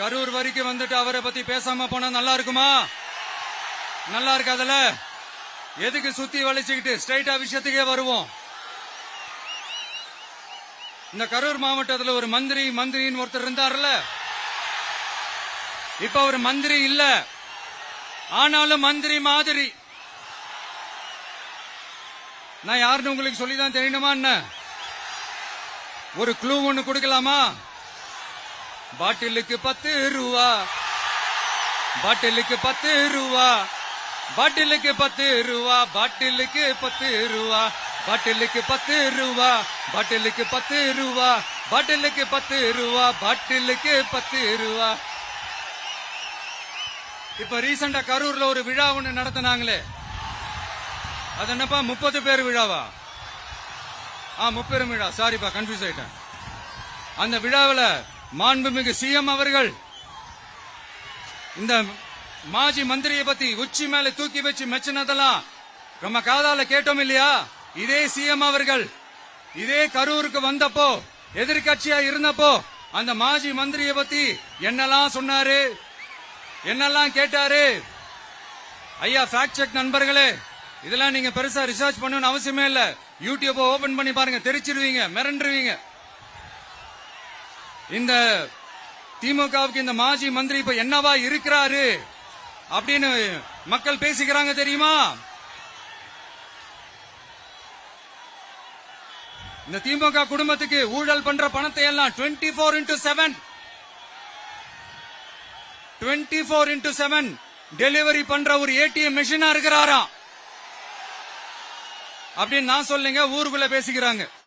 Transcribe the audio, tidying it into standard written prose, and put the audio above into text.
கரூர் வரைக்கும் வந்துட்டு அவரை பத்தி பேசாம போனா நல்லா இருக்குமா? நல்லா இருக்காதுல. எதுக்கு சுத்தி வளைச்சுக்கிட்டு ஸ்ட்ரைட்டா விஷயத்துக்கே வருவோம். இந்த கரூர் மாவட்டத்தில் ஒரு மந்திரின்னு ஒருத்தர் இருந்தார்ல, இப்ப அவர் மந்திரி இல்ல, ஆனாலும் மந்திரி மாதிரி. நான் யாருன்னு உங்களுக்கு சொல்லிதான் தெரியணுமா என்ன? ஒரு க்ளூ ஒண்ணு கொடுக்கலாமா? பாட்டிலுக்கு 10 ரூபா, பாட்டிலுக்கு 10 ரூபா, பாட்டிலுக்கு 10 ரூபா, பாட்டிலுக்கு 10 ரூபா, பாட்டிலுக்கு 10 ரூபா, பாட்டிலுக்கு 10 ரூபா, பாட்டிலுக்கு 10 ரூபா, பாட்டிலுக்கு 10 ரூபா. இப்ப ரீசெண்டா கரூர்ல ஒரு விழா ஒண்ணு நடத்தினாங்களே, அது என்னப்பா 30 பேர் விழாவா? 30 விழா, சாரிப்பா கன்ஃபியூஸ் ஆயிட்டேன். அந்த விழாவில் மாண்புமிகு சிஎம் அவர்கள் இந்த மாஜி மந்திரியை பத்தி உச்சி மேல தூக்கி வச்சு மெச்சினதெல்லாம் நம்ம காதால கேட்டோம் இல்லையா? இதே சிஎம் அவர்கள் இதே கரூருக்கு வந்தப்போ, எதிர்கட்சியா இருந்தப்போ, அந்த மாஜி மந்திரியை பத்தி என்னெல்லாம் சொன்னாரு, என்னெல்லாம் கேட்டாரு. ஐயா ஃபேக்ட் செக் நண்பர்களே, இதெல்லாம் நீங்க பெருசா ரிசர்ச் பண்ணணும்னு அவசியமே இல்ல. யூடியூப் ஓபன் பண்ணி பாருங்க, தெரிச்சிருவீங்க, மிரண்டுருவீங்க. இந்த திமுகவுக்கு இந்த மாஜி மந்திரி இப்ப என்னவா இருக்கிறாரு அப்படின்னு மக்கள் பேசிக்கிறாங்க தெரியுமா? இந்த திமுக குடும்பத்துக்கு ஊழல் பண்ற பணத்தை எல்லாம் 24x7 டெலிவரி பண்ற ஒரு ஏடிஎம் மெஷினா இருக்கிறாராம் அப்படின்னு நான் சொல்லுங்க, ஊருக்குள்ள பேசிக்கிறாங்க.